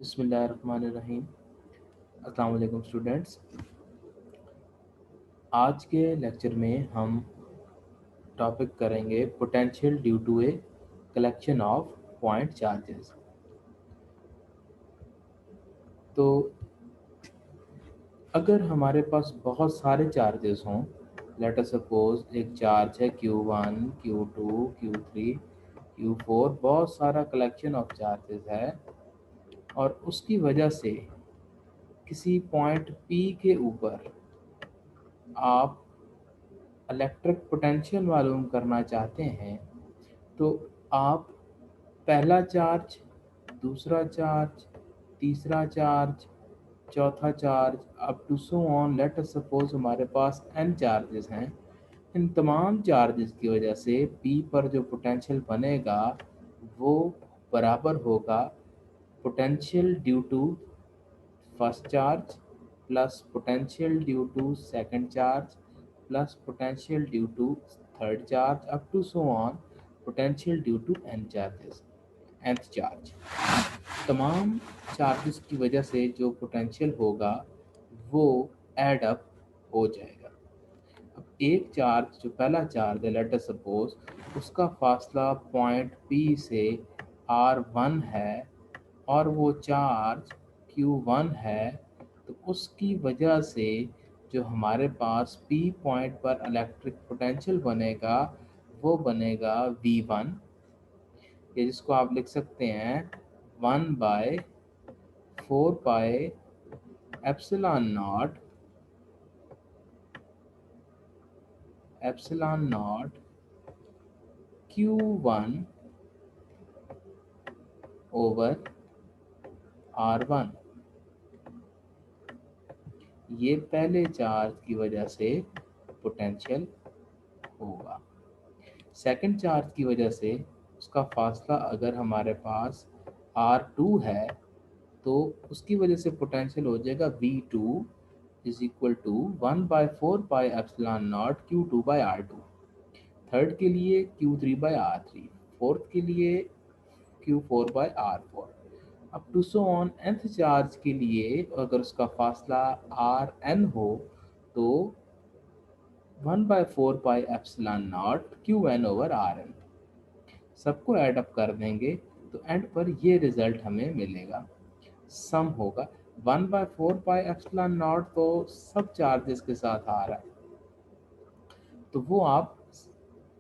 बिस्मिल्लाहिर्रहमानिर्रहीम। अस्सलाम वालेकुम स्टूडेंट्स। आज के लेक्चर में हम टॉपिक करेंगे potential due to a collection of point charges. तो अगर हमारे पास बहुत सारे चार्जेस हों, लेट अस सपोज एक चार्ज है Q1, Q2, Q3, Q4, बहुत सारा कलेक्शन ऑफ चार्जेस है और उसकी वजह से किसी पॉइंट P के ऊपर आप इलेक्ट्रिक पोटेंशियल मालूम करना चाहते हैं, तो आप पहला चार्ज, दूसरा चार्ज, तीसरा चार्ज, चौथा charge up to so on, let us suppose हमारे पास n चार्जेस हैं। इन तमाम चार्जेस की वजह से P पर जो पोटेंशियल बनेगा वो बराबर होगा potential due to first charge plus potential due to second charge plus potential due to third charge up to so on potential due to nth charge. तमाम चार्जेस की वजह से जो पोटेंशियल होगा वो एड अप हो जाएगा। अब एक चार्ज, जो पहला चार्ज है, लेट अस सपोज उसका फासला पॉइंट P से R1 है और वो चार्ज Q1 है, तो उसकी वजह से जो हमारे पास P पॉइंट पर इलेक्ट्रिक पोटेंशियल बनेगा वो बनेगा V1, ये जिसको आप लिख सकते हैं 1/4 pi epsilon not Q1 over R1। ये पहले चार्ज की वजह से पोटेंशियल होगा। सेकंड चार्ज की वजह से उसका फासला अगर हमारे पास R2 है तो उसकी वजह से पोटेंशियल हो जाएगा V2 is equal to 1/4 pi epsilon naught Q2/R2। Third के लिए Q3/R3, फोर्थ के लिए Q4/R4। अब to so on nth charge के लिए अगर उसका फासला Rn हो तो 1/4 pi epsilon naught Qn over Rn। सबको ऐड अप कर देंगे तो एंड पर ये रिजल्ट हमें मिलेगा, सम होगा 1/4 पाई एप्सिलॉन नॉट। तो सब चार्जेस के साथ आ रहा है तो वो आप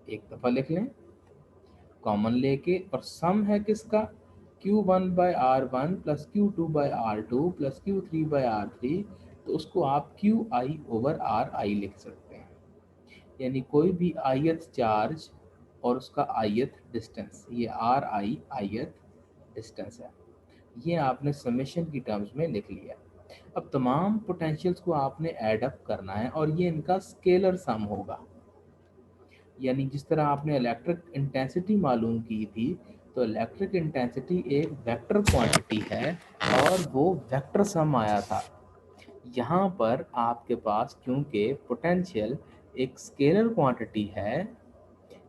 एक दफ़ा लिख लें कॉमन लेके, और सम है किसका, Q1/R1 plus Q2/R2 plus Q3/R3, तो उसको आप QI ओवर RI लिख सकते हैं। यानी कोई भी ith चार्ज और उसका ith डिस्टेंस, ये RI ith डिस्टेंस है, ये आपने समेशन की टर्म्स में लिख लिया। अब तमाम पोटेंशियल्स को आपने ऐड अप करना है और ये इनका स्केलर सम होगा। यानी जिस तरह आपने इलेक्ट्रिक इंटेंसिटी मालूम की थी, तो इलेक्ट्रिक इंटेंसिटी एक वेक्टर क्वांटिटी है और वो वेक्टर सम आया था। यहाँ पर आपके पास क्योंकि पोटेंशियल एक स्केलर क्वांटिटी है,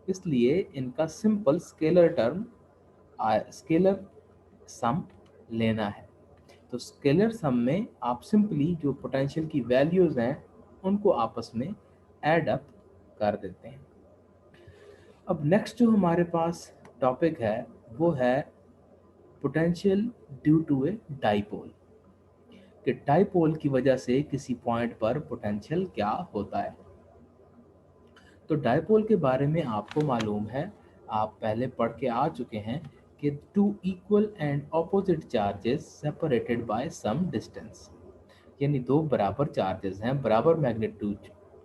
इसलिए इनका सिंपल स्केलर सम लेना है। तो स्केलर सम में आप सिंपली जो पोटेंशियल की वैल्यूज़ हैं उनको आपस में ऐड अप कर देते हैं। अब नेक्स्ट जो हमारे पास टॉपिक है वो है potential due to a dipole, कि डाइपोल की वजह से किसी पॉइंट पर पोटेंशियल क्या होता है। तो डाइपोल के बारे में आपको मालूम है, आप पहले पढ़ के आ चुके हैं कि two equal and opposite charges separated by some distance, यानी दो बराबर चार्जेस हैं, बराबर मैग्नीट्यूड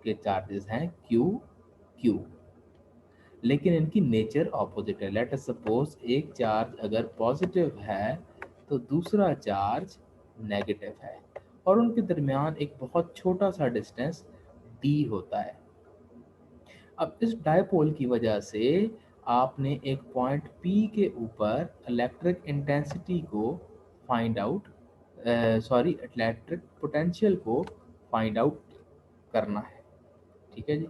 के चार्जेस हैं Q Q, लेकिन इनकी नेचर ऑपोजिट है। लेट अस सपोज एक चार्ज अगर पॉजिटिव है तो दूसरा चार्ज नेगेटिव है और उनके दरमियान एक बहुत छोटा सा डिस्टेंस d होता है। अब इस डायपोल की वजह से आपने एक पॉइंट P के ऊपर इलेक्ट्रिक इंटेंसिटी को फाइंड आउट इलेक्ट्रिक पोटेंशियल को फाइंड आउट करना है। ठीक है जी।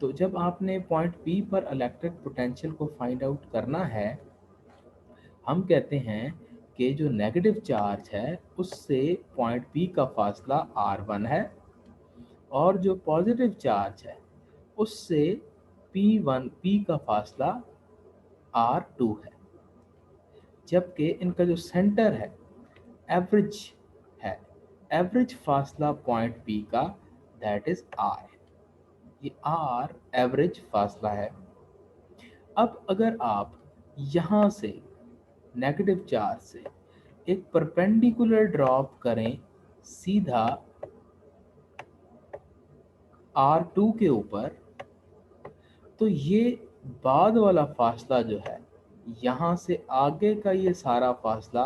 तो जब आपने पॉइंट P पर इलेक्ट्रिक पोटेंशियल को फाइंड आउट करना है, हम कहते हैं कि जो नेगेटिव चार्ज है उससे पॉइंट P का फासला r1 है और जो पॉजिटिव चार्ज है उससे P का फासला r2 है, जबकि इनका जो सेंटर है एवरेज है, एवरेज फासला पॉइंट P का दैट इज r, ये r एवरेज फासला है। अब अगर आप यहाँ से नेगेटिव चार्ज से एक परपेंडिकुलर ड्रॉप करें सीधा R2 के ऊपर, तो ये बाद वाला फासला जो है यहाँ से आगे का ये सारा फासला,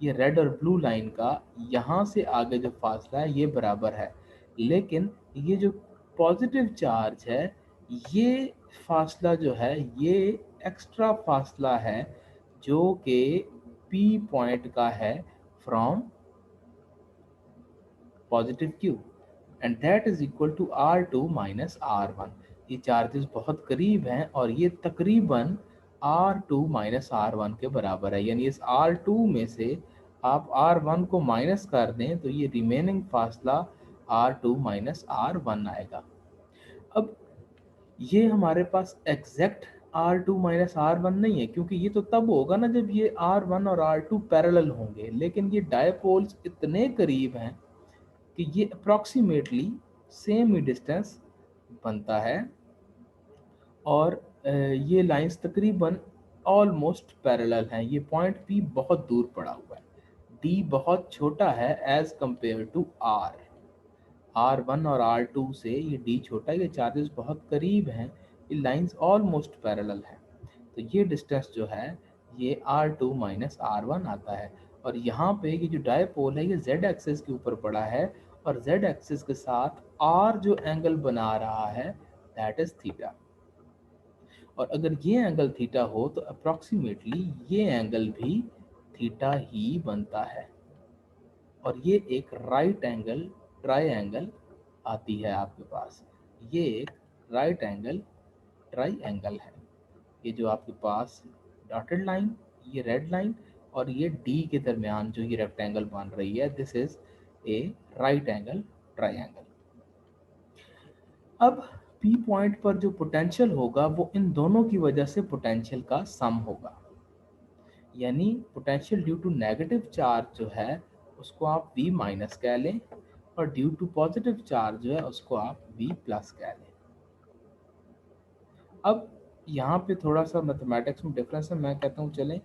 ये रेड और ब्लू लाइन का यहाँ से आगे जो फासला है ये बराबर है, लेकिन ये जो पॉजिटिव चार्ज है ये फासला जो है ये एक्स्ट्रा फासला है जो कि P पॉइंट का है from positive Q and that is equal to R2 minus R1। ये चार्जेस बहुत करीब हैं और ये तकरीबन R2 माइनस R1 के बराबर है, यानी इस R2 में से आप R1 को माइनस कर दें तो ये रिमेनिंग फासला R2 माइनस R1 आएगा। अब ये हमारे पास एग्जैक्ट R2 माइनस R1 नहीं है, क्योंकि ये तो तब होगा ना जब ये R1 और R2 पैरेलल होंगे, लेकिन ये डायपोल्स इतने करीब हैं कि ये अप्रॉक्सीमेटली सेम ही डिस्टेंस बनता है और ये लाइंस तकरीबन ऑलमोस्ट पैरेलल हैं। ये पॉइंट P बहुत दूर पड़ा हुआ है, D बहुत छोटा है एज कंपेयर टू R1 और R2 से ये D छोटा है, ये चार्जेस बहुत करीब हैं, ये लाइंस ऑलमोस्ट पैरेलल हैं, तो ये डिस्टेंस जो है ये R2 माइनस R1 आता है। और यहाँ पे ये जो डायपोल है ये Z एक्सिस के ऊपर पड़ा है और Z एक्सिस के साथ R जो एंगल बना रहा है दैट इज थीटा, और अगर ये एंगल थीटा हो तो अप्रॉक्सीमेटली ये एंगल भी थीटा ही बनता है, और ये एक राइट एंगल ट्रायंगल आती है आपके पास, ये एक राइट एंगल ट्रायंगल है। ये जो आपके पास डॉटेड लाइन, ये रेड लाइन और ये डी के दरमियान जो ये रेक्टेंगल बन रही है, this is a right angle triangle. अब P पॉइंट पर जो पोटेंशियल होगा वो इन दोनों की वजह से पोटेंशियल का सम होगा, यानी potential due to negative charge जो है उसको आप V माइनस कह लें और ड्यू टू पॉजिटिव चार्ज जो है उसको आप V प्लस कह लें। अब यहाँ पे थोड़ा सा मैथमेटिक्स में डिफरेंस है, मैं कहता हूँ चलें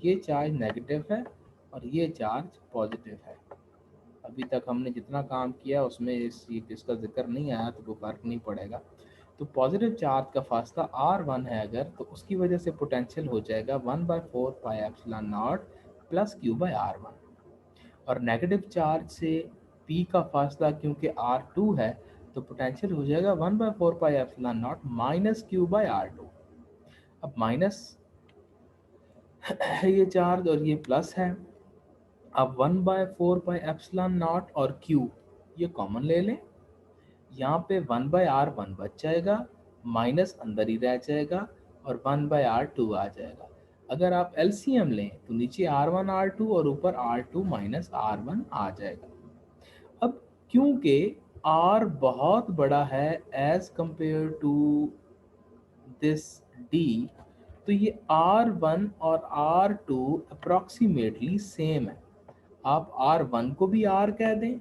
ये चार्ज नेगेटिव है और ये चार्ज पॉजिटिव है। अभी तक हमने जितना काम किया उसमें इसका जिक्र नहीं आया तो कोई फर्क नहीं पड़ेगा। तो पॉजिटिव चार्ज का फासला R1 है अगर, तो उसकी वजह से पोटेंशियल हो जाएगा 1/4 pi epsilon not plus Q by R1, और नेगेटिव चार्ज से P का फासला क्योंकि R2 है तो पोटेंशियल हो जाएगा 1/4 pi epsilon not minus Q by R2। अब माइनस है ये चार्ज और ये प्लस है, अब 1/4 पाई एप्सिलॉन नॉट और Q ये कॉमन ले लें, यहाँ पे 1/R1 बच जाएगा, माइनस अंदर ही रह जाएगा और 1/R2 आ जाएगा। अगर आप LCM लें तो नीचे R1 R2 और ऊपर R2 माइनस R1 आ जाएगा। अब क्योंकि R बहुत बड़ा है as compare to this D, तो ये R1 और R2 अप्रॉक्सीमेटली सेम है। आप R1 को भी R कह दें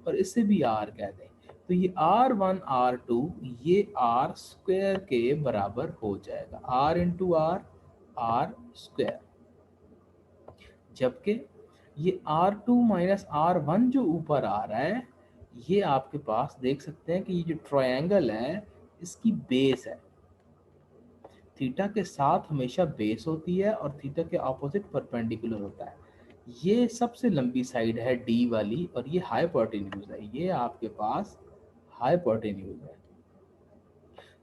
और इसे भी R कह दें, तो ये R1 R2 ये R स्क्वायर के बराबर हो जाएगा, R इंटू R स्क्वायर, जबकि ये R2 माइनस R1 जो ऊपर आ रहा है ये आपके पास देख सकते हैं कि ये जो ट्रायंगल है इसकी बेस है, थीटा के साथ हमेशा बेस होती है और थीटा के ऑपोजिट परपेंडिकुलर होता है। ये सबसे लंबी साइड है D वाली और ये हाइपोटेन्यूज है, ये आपके पास हाइपोटेन्यूज है।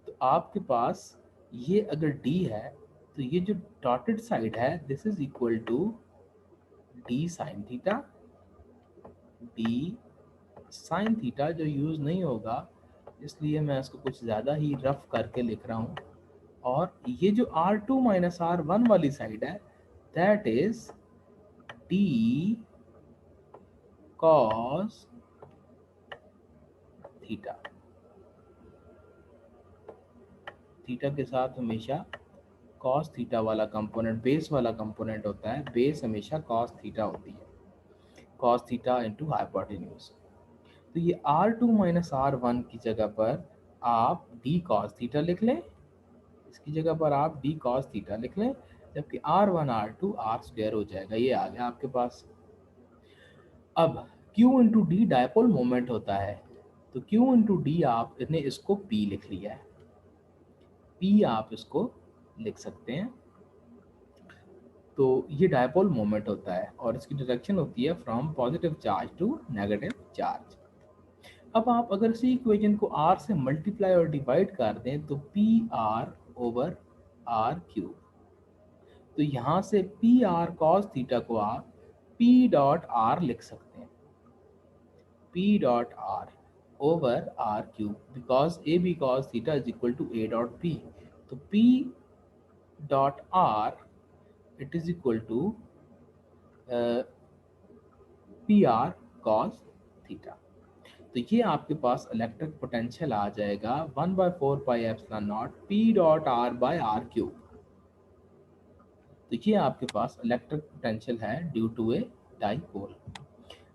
तो आपके पास ये अगर D है तो ये जो डॉटेड साइड है this is equal to D sine theta, D sine theta जो यूज नहीं होगा इसलिए मैं इसको कुछ ज़्यादा ही रफ करके लिख रहा हूँ, और ये जो R2 माइनस R1 वाली साइड है that is D cos theta. Theta के साथ हमेशा कॉस थीटा वाला कंपोनेंट, बेस वाला कंपोनेंट होता है, बेस हमेशा कॉस थीटा होती है, कॉस थीटा इंटू हाइपोटेन्यूज। तो ये R2 माइनस R1 की जगह पर आप डी कॉस थीटा लिख लें, इसकी जगह पर आप डी कॉस थीटा लिख लें, जबकि R1 R2 R स्क्वायर हो जाएगा। ये आ गया आपके पास। अब Q into D dipole moment होता है, तो Q इंटू डी आपने इसको P लिख लिया है, P आप इसको लिख सकते हैं। तो ये डायपोल मोमेंट होता है और इसकी डायरेक्शन होती है from positive charge to negative charge. अब आप अगर इसी इक्वेशन को R से मल्टीप्लाई और डिवाइड कर दें तो p r over are cube. तो यहाँ से पी आर कॉस थीटा को आप पी डॉट आर लिख सकते हैं, P dot R over are cube, because A B cos theta is equal to A dot P. तो P dot R it is equal to P R cos theta. तो ये आपके पास electric potential आ जाएगा 1/4 pi epsilon naught P dot R by R cube. तो ये आपके पास इलेक्ट्रिक पोटेंशियल है ड्यू टू ए डाइपोल।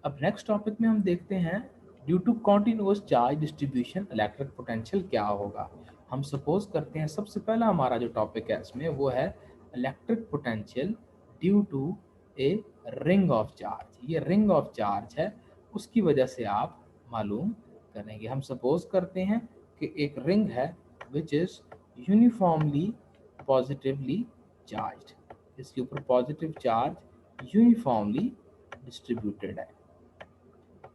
अब नेक्स्ट टॉपिक में हम देखते हैं due to continuous charge distribution electric potential क्या होगा। हम सपोज करते हैं सबसे पहला हमारा जो टॉपिक है इसमें वो है electric potential due to a ring of charge. ये रिंग ऑफ चार्ज है, उसकी वजह से आप मालूम करेंगे। हम सपोज करते हैं कि एक रिंग है which is uniformly positively charged, इसके ऊपर पॉजिटिव चार्ज यूनिफॉर्मली डिस्ट्रीब्यूटेड है।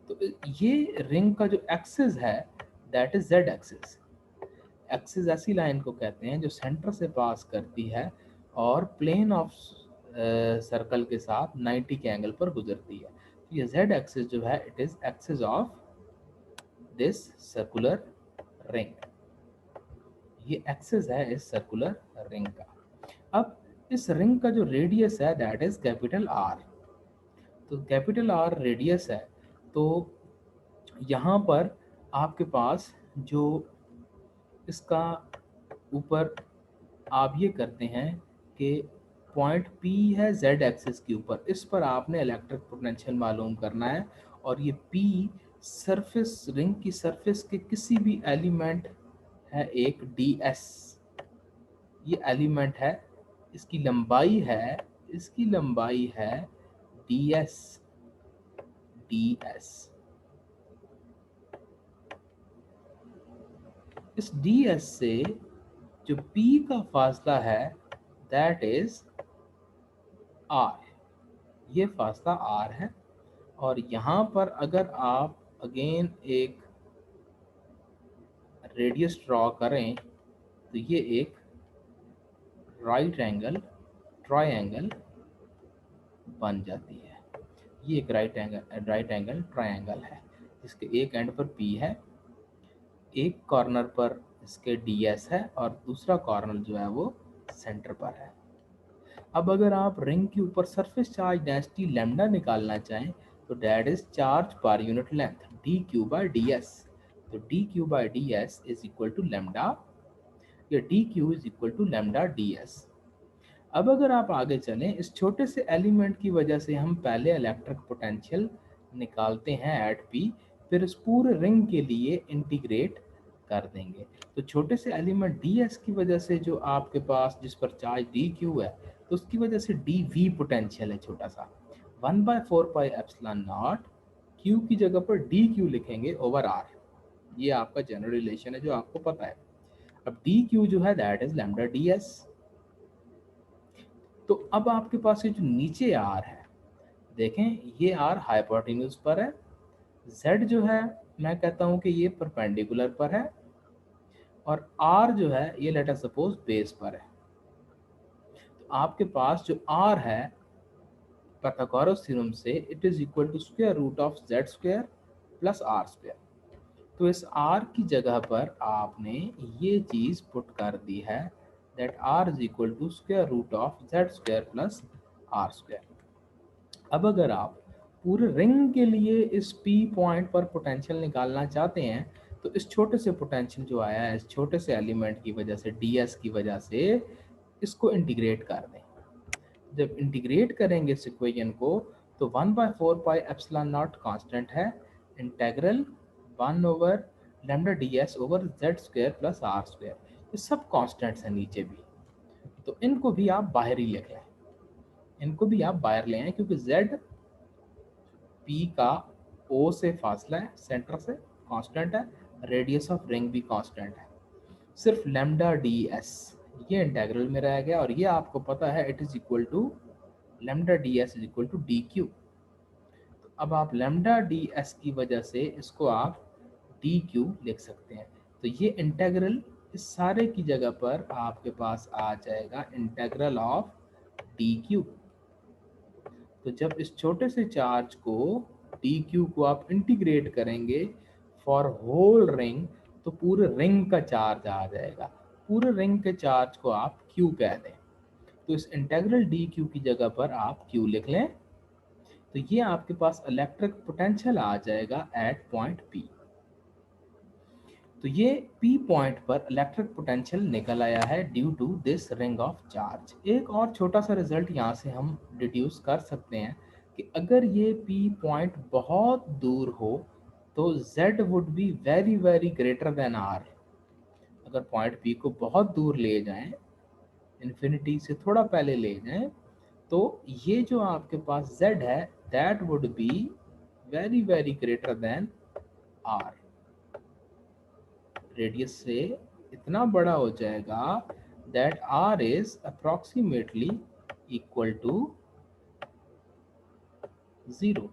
तो ये रिंग का जो एक्सिस है that is Z axis. Axis ऐसी लाइन को कहते हैं जो सेंटर से पास करती है और प्लेन ऑफ सर्कल के साथ 90 के एंगल पर गुजरती है। तो ये जेड एक्सिस जो है it is axis of this circular ring, ये एक्सिस है इस सर्कुलर रिंग का। अब इस रिंग का जो रेडियस है दैट इज कैपिटल आर। तो कैपिटल आर रेडियस है, तो यहाँ पर आपके पास जो इसका ऊपर आप ये करते हैं कि पॉइंट P है Z एक्सिस के ऊपर, इस पर आपने इलेक्ट्रिक पोटेंशियल मालूम करना है। और ये P सरफेस, रिंग की सरफेस के किसी भी एलिमेंट है एक ds, ये एलिमेंट है, इसकी लंबाई है, इसकी लंबाई है ds, इस ds से जो P का फासला है दैट इज R, ये फासला R है। और यहाँ पर अगर आप अगेन एक रेडियस ड्रॉ करें तो ये एक राइट एंगल ट्रायंगल बन जाती है। ये एक राइट एंगल ट्रायंगल है जिसके एक एंड पर P है, एक कॉर्नर पर इसके ds है और दूसरा कॉर्नर जो है वो सेंटर पर है। अब अगर आप रिंग के ऊपर सरफेस चार्ज डेंसिटी लैम्डा निकालना चाहें तो that is charge per unit length dq by ds। तो dq by ds is equal to lambda, या dq is equal to lambda ds। अब अगर आप आगे चलें, इस छोटे से एलिमेंट की वजह से हम पहले इलेक्ट्रिक पोटेंशियल निकालते हैं एट P, फिर इस पूरे रिंग के लिए इंटीग्रेट कर देंगे। तो छोटे से एलिमेंट ds की वजह से जो आपके पास जिस पर चार्ज dq है, तो उसकी वजह से dv पोटेंशियल है छोटा सा 1/4 पाई एप्सिलॉन नॉट q की जगह पर dq लिखेंगे ओवर r। ये आपका जनरल रिलेशन है जो आपको पता है। अब dq जो है दैट इज लैम्डा ds। तो अब आपके पास ये जो नीचे r है, देखें ये r हाइपोटेन्यूज पर है, z जो है मैं कहता हूं कि ये परपेंडिकुलर पर है, और r जो है ये लेट अस सपोज बेस पर है। तो आपके पास जो r है पाइथागोरस थ्योरम से it is equal to square root of z square plus r square. तो इस r की जगह पर आपने ये चीज पुट कर दी है that r is equal to square root of z square plus r square. अब अगर आप पूरे रिंग के लिए इस P पॉइंट पर पोटेंशियल निकालना चाहते हैं तो इस छोटे से पोटेंशियल जो आया है इस छोटे से एलिमेंट की वजह से ds की वजह से इसको इंटीग्रेट कर दें। जब इंटीग्रेट करेंगे इस इक्वेशन को तो 1/4 पाई एप्सिलॉन नॉट कांस्टेंट है, integral 1 over lambda ds over z square plus r square, ये सब कांस्टेंट्स हैं नीचे भी, तो इनको भी आप बाहर ही लिख लें, इनको भी आप बाहर ले आए क्योंकि z P का O से फासला है सेंटर से कांस्टेंट है, रेडियस ऑफ रिंग भी कांस्टेंट है, सिर्फ लैम्डा ds ये इंटेग्रल में रह गया और ये आपको पता है it is equal to lambda ds is equal to d q. तो अब आप लैम्डा ds की वजह से इसको आप डी क्यू लिख सकते हैं। तो ये इंटेग्रल इस सारे की जगह पर आपके पास आ जाएगा इंटेग्रल ऑफ डी क्यू। तो जब इस छोटे से चार्ज को डी क्यू को आप इंटीग्रेट करेंगे फॉर होल रिंग तो पूरे रिंग का चार्ज आ जाएगा, पूरे रिंग के चार्ज को आप क्यू कह दें, तो इस इंटेग्रल डी क्यू की जगह पर आप क्यू लिख लें। तो ये आपके पास इलेक्ट्रिक पोटेंशियल आ जाएगा एट पॉइंट पी। तो ये पी पॉइंट पर इलेक्ट्रिक पोटेंशियल निकल आया है due to this ring of charge. एक और छोटा सा रिजल्ट यहाँ से हम डिड्यूस कर सकते हैं कि अगर ये पी पॉइंट बहुत दूर हो तो z would be very very greater than r। अगर पॉइंट पी को बहुत दूर ले जाएं, इन्फिनिटी से थोड़ा पहले ले जाएं, तो ये जो आपके पास z है that would be very very greater than r, radius से इतना बड़ा हो जाएगा that r is approximately equal to 0,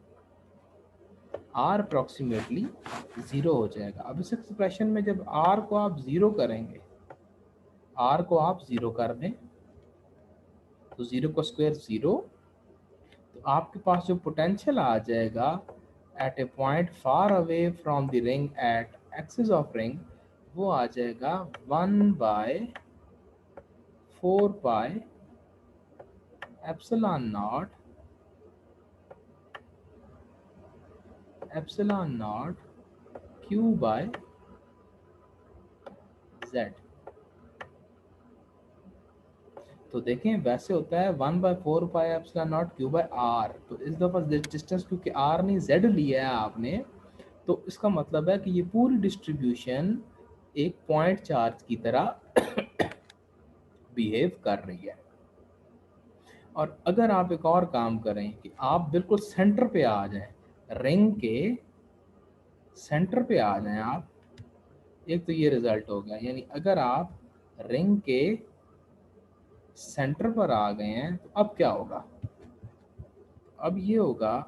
r approximately 0 हो जाएगा। अब इस एक्सप्रेशन में जब r को आप 0 करेंगे, r को आप 0 कर दें तो 0 का स्क्वायर 0, तो आपके पास जो पोटेंशियल आ जाएगा at a point far away from the ring at axis of ring वो आ जाएगा 1/4 pi epsilon naught q by z। तो देखें वैसे होता है 1/4 pi epsilon naught q by r, तो इस दफा डिस्टेंस क्योंकि r नहीं z लिया है आपने, तो इसका मतलब है कि ये पूरी डिस्ट्रीब्यूशन एक पॉइंट चार्ज की तरह बिहेव कर रही है। और अगर आप एक और काम करें कि आप बिल्कुल सेंटर पे आ जाएं, रिंग के सेंटर पे आ जाएं आप, एक तो ये रिजल्ट हो गया, यानी अगर आप रिंग के सेंटर पर आ गए हैं तो अब क्या होगा, अब ये होगा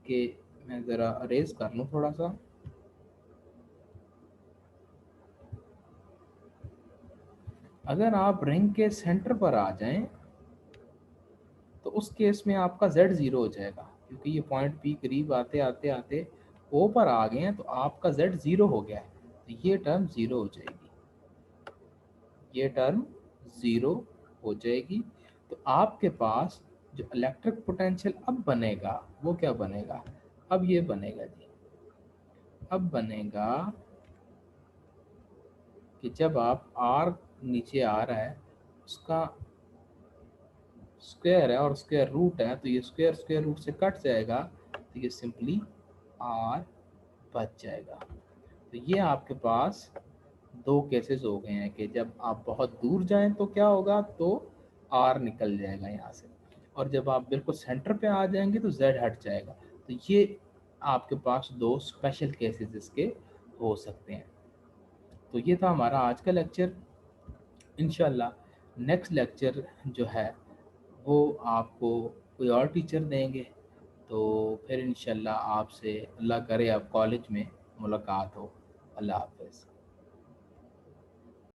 कि मैं ज़रा अरेज कर लूँ थोड़ा सा, अगर आप रिंग के सेंटर पर आ जाएं तो उस केस में आपका z 0 हो जाएगा क्योंकि ये पॉइंट P करीब आते आते आते O पर आ गए हैं, तो आपका z 0 हो गया है, तो ये टर्म 0 हो जाएगी, ये टर्म 0 हो जाएगी। तो आपके पास जो इलेक्ट्रिक पोटेंशियल अब बनेगा वो क्या बनेगा, अब ये बनेगा जी, अब बनेगा कि जब आप r नीचे आ रहा है उसका स्क्वायर है और स्क्वायर रूट है, तो ये स्क्वायर स्क्वायर रूट से कट जाएगा, तो ये सिंपली r बच जाएगा। तो ये आपके पास दो केसेस हो गए हैं कि जब आप बहुत दूर जाएं तो क्या होगा, तो r निकल जाएगा यहाँ से, और जब आप बिल्कुल सेंटर पे आ जाएंगे तो z हट जाएगा। तो ये आपके पास दो स्पेशल केसेस इसके हो सकते हैं। तो ये था हमारा आज का लेक्चर। इंशाल्लाह नेक्स्ट लेक्चर जो है वो आपको कोई और टीचर देंगे, तो फिर इंशाल्लाह आपसे अल्लाह करे आप कॉलेज में मुलाकात हो। अल्लाह हाफ़िज़।